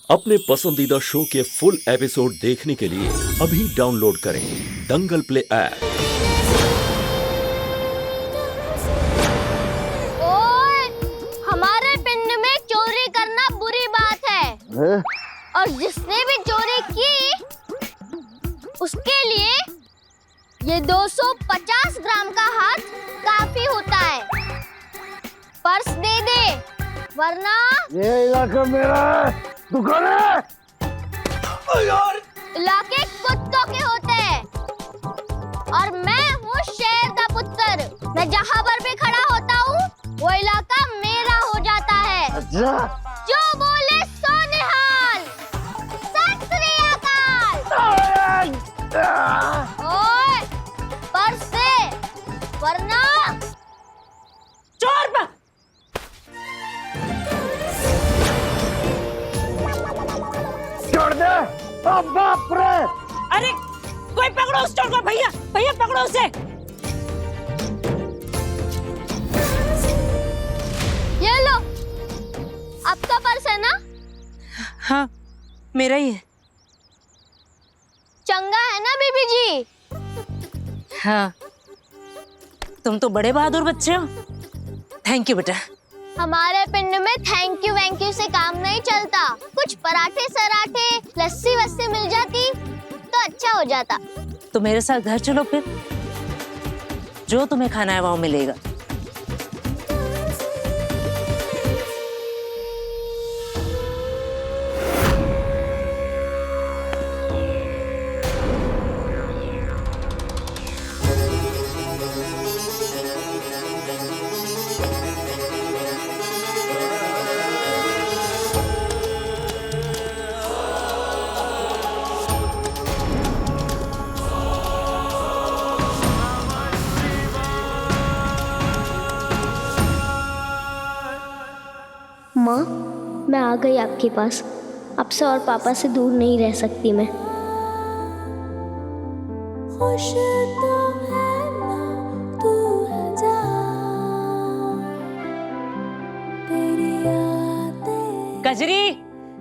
अपने पसंदीदा शो के फुल एपिसोड देखने के लिए अभी डाउनलोड करें दंगल प्ले ऐप। ओए, हमारे पिंड में चोरी करना बुरी बात है। और जिसने भी चोरी की उसके लिए ये 250 ग्राम का हाथ काफी होता है। पर्स दे दे वरना ये इलाका मेरा है, दुकान है। इलाके कुत्तों के होते हैं और मैं हूँ शेर का पुत्र। मैं जहाँ पर भी खड़ा होता हूँ वो इलाका मेरा हो जाता है। अच्छा, जो बोले सो निहाल। सत श्री अकाल। ओए, पर्स दे वरना चोर छोड़ दे। अब बाप रे, अरे कोई पकड़ो उस चोर को। भैया भैया पकड़ो उसे। ये लो, आपका पर्स है ना? हाँ मेरा ही है। चंगा है ना बीबी जी? हाँ तुम तो बड़े बहादुर बच्चे हो। थैंक यू बेटा। हमारे पिंड में थैंक यू से काम नहीं चलता। कुछ पराठे सराठे लस्सी वस्सी मिल जाती तो अच्छा हो जाता। तो मेरे साथ घर चलो फिर, जो तुम्हें खाना है वहां मिलेगा। माँ, मैं आ गई आपके पास। आपसे और पापा से दूर नहीं रह सकती मैं। खुश तो है ना तू है जहाँ, तेरी यादें। कजरी।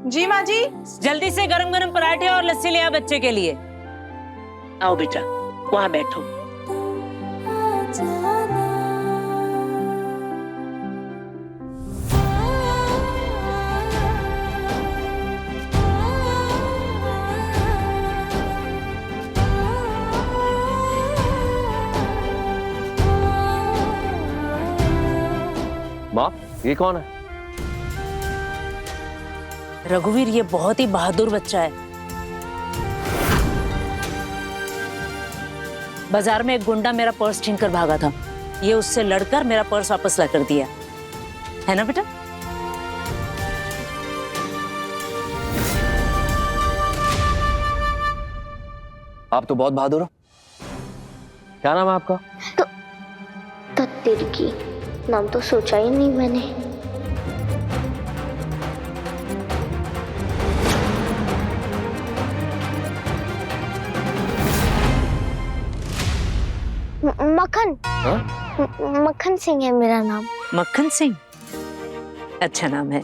जी माँ जी। जल्दी से गरम गरम पराठे और लस्सी ले आ बच्चे के लिए। आओ बेटा वहां बैठो। माँ ये कौन है? रघुवीर ये बहुत ही बहादुर बच्चा है। बाजार में एक गुंडा मेरा पर्स छीन कर भागा था। ये उससे लड़कर मेरा पर्स वापस ला कर दिया है ना बेटा? आप तो बहुत बहादुर हो। क्या नाम है आपका? तत्तिर की नाम तो सोचा ही नहीं मैंने। मक्खन। हाँ? मक्खन सिंह है मेरा नाम। मक्खन सिंह अच्छा नाम है।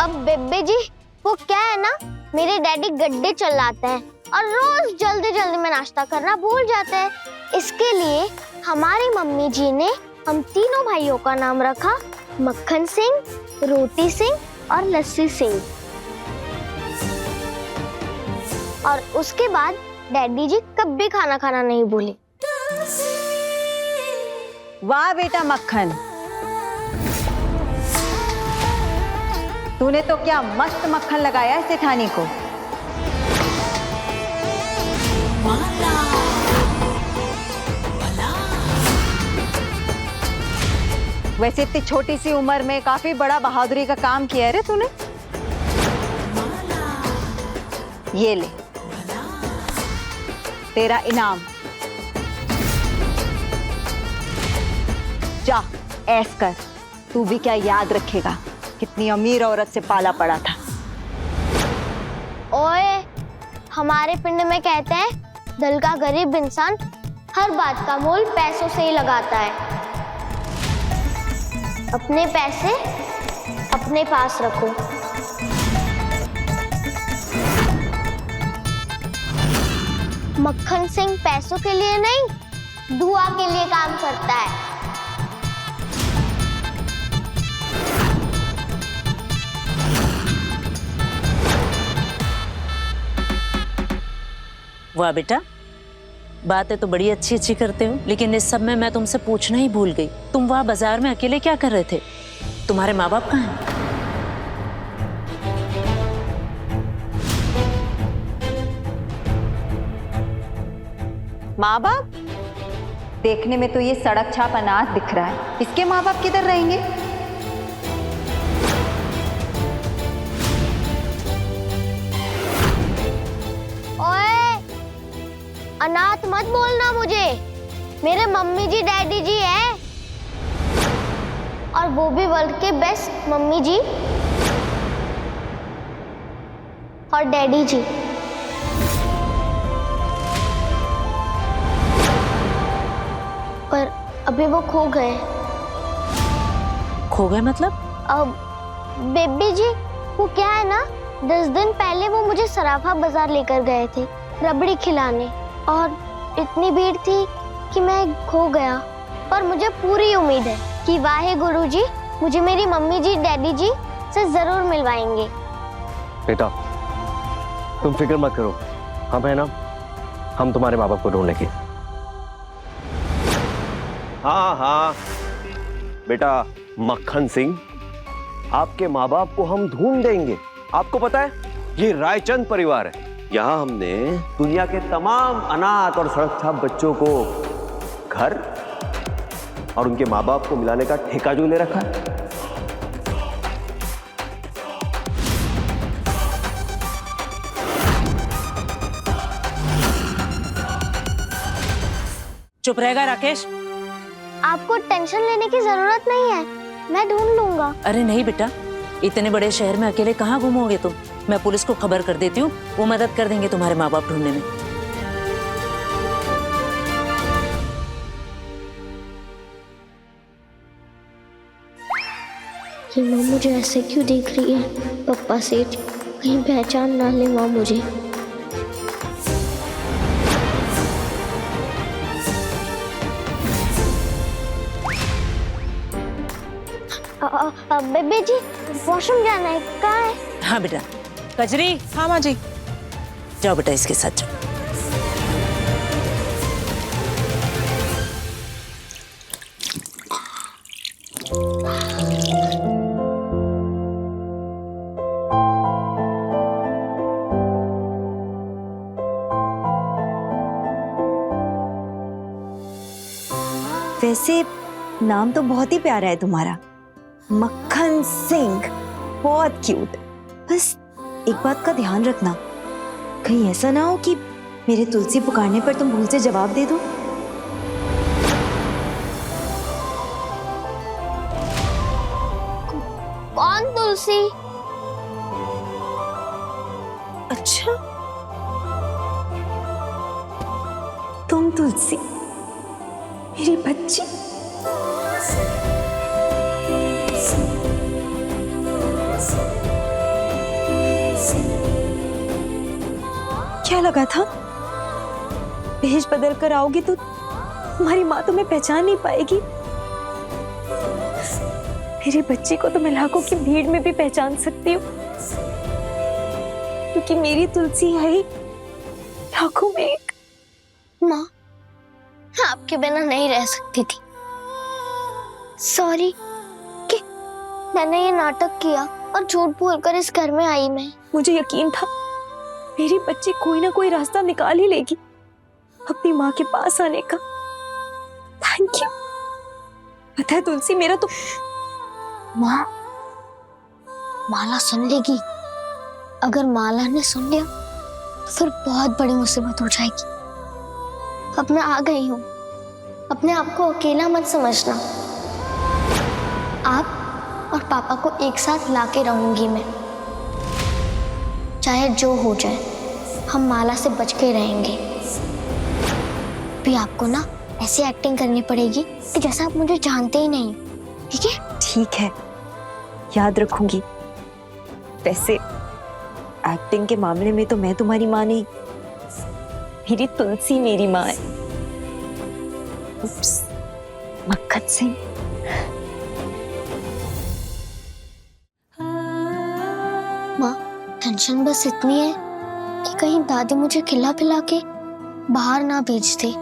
अब बेबे जी वो क्या है ना, मेरे डैडी गड्ढे चलाते हैं और रोज जल्दी जल्दी में नाश्ता करना भूल जाते हैं। इसके लिए हमारी मम्मी जी ने हम तीनों भाइयों का नाम रखा मक्खन सिंह, रोटी सिंह और लस्सी सिंह। और उसके बाद डैडी जी कभी खाना खाना नहीं भूले। वाह बेटा मक्खन, तूने तो क्या मस्त मक्खन लगाया है सेठानी को। वैसे इतनी छोटी सी उम्र में काफी बड़ा बहादुरी का काम किया है रे तूने। ये ले तेरा इनाम। जा ऐस कर, तू भी क्या याद रखेगा कितनी अमीर औरत से पाला पड़ा था। ओए, हमारे पिंड में कहते हैं दिल का गरीब इंसान हर बात का मोल पैसों से ही लगाता है। अपने पैसे अपने पास रखो। मक्खन सिंह पैसों के लिए नहीं, दुआ के लिए काम करता है। वाह बेटा, बातें तो बड़ी अच्छी अच्छी करते हो, लेकिन इस सब में मैं तुमसे पूछना ही भूल गई। तुम वहां बाजार में अकेले क्या कर रहे थे? तुम्हारे माँ बाप कहाँ हैं? माँ बाप? देखने में तो ये सड़क छाप अनाथ दिख रहा है, इसके माँ बाप किधर रहेंगे? ओए, अनाथ मत बोलना मुझे। मेरे मम्मी जी डैडी जी हैं, और वो भी वर्ल्ड के बेस्ट मम्मी जी और डैडी जी। पर अभी वो खो गए। खो गए मतलब? अब बेबी जी, वो क्या है ना, 10 दिन पहले वो मुझे सराफा बाजार लेकर गए थे रबड़ी खिलाने, और इतनी भीड़ थी कि मैं खो गया। पर मुझे पूरी उम्मीद है कि वाहे गुरुजी मुझे मेरी मम्मी जी डैडी जी से जरूर मिलवाएंगे। बेटा तुम फिक्र मत करो, हम है ना, हम तुम्हारे माँ बाप को ढूंढ लेंगे। हाँ हाँ बेटा मक्खन सिंह, आपके माँ बाप को हम ढूंढ देंगे। आपको पता है ये रायचंद परिवार है, यहाँ हमने दुनिया के तमाम अनाथ और सड़क छाप बच्चों को घर और उनके माँ बाप को मिलाने का ठेका जो ले रखा है। चुप रहेगा राकेश? आपको टेंशन लेने की जरूरत नहीं है, मैं ढूंढ लूंगा। अरे नहीं बेटा, इतने बड़े शहर में अकेले कहाँ घूमोगे तुम? मैं पुलिस को खबर कर देती हूँ, वो मदद कर देंगे तुम्हारे माँ बाप ढूंढने में। ये माँ मुझे ऐसे क्यों देख रही है? पप्पा सेठ कहीं पहचान ना ले माँ मुझे। बेबी जी, वॉशरूम जाना है, कहाँ है? हाँ बेटा। कजरी। हाँ माँ जी। जाओ बेटा इसके साथ जाओ। वैसे नाम तो बहुत ही प्यारा है तुम्हारा, मक्खन सिंह, बहुत क्यूट। बस एक बात का ध्यान रखना, कहीं ऐसा ना हो कि मेरे तुलसी पुकारने पर तुम भूल से जवाब दे दो। कौन तुलसी? अच्छा, तुम तुलसी, मेरी बच्ची। क्या लगा था भेष बदल कर आओगी तो तुम्हारी माँ तुम्हें पहचान नहीं पाएगी? मेरी बच्ची को तो मैं लाखों की भीड़ में भी पहचान सकती हूँ, क्योंकि मेरी तुलसी है ही लाखों में एक। माँ, आपके बिना नहीं रह सकती थी। सॉरी कि मैंने ये नाटक किया और झूठ बोलकर इस घर में आई। मैं मुझे यकीन था मेरी बच्ची कोई ना कोई रास्ता निकाल ही लेगी अपनी माँ के पास आने का। Thank you. पता है तुलसी, मेरा तो माँ, माला सुन लेगी। अगर माला ने सुन लिया तो फिर बहुत बड़ी मुसीबत हो जाएगी। अब मैं आ गई हूँ, अपने आप को अकेला मत समझना। आप और पापा को एक साथ लाके रहूंगी मैं, चाहे जो हो जाए। हम माला से बच के रहेंगे। अब भी आपको ना ऐसी एक्टिंग करनी पड़ेगी कि जैसा आप मुझे जानते ही नहीं, ठीक है? ठीक है, याद रखूंगी। वैसे एक्टिंग के मामले में तो मैं तुम्हारी माँ नहीं, मेरी तुलसी मेरी माँ है। उप्स, मक्खन सिंह। माँ, टेंशन बस इतनी है कि कहीं दादी मुझे खिला पिला के बाहर ना भेज दे।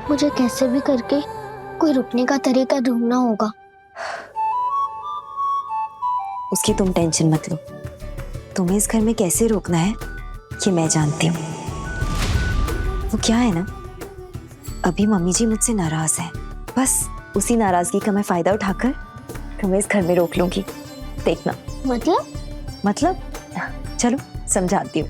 मुझे कैसे भी करके कोई रुकने का तरीका ढूंढना होगा। उसकी तुम टेंशन मत लो, तुम्हें इस घर में कैसे रोकना है ये मैं जानती हूँ। वो क्या है ना, अभी मम्मी जी मुझसे नाराज हैं, बस उसी नाराजगी का मैं फायदा उठाकर तुम्हें इस घर में रोक लूंगी। देखना। मतलब? मतलब चलो समझाती हूँ।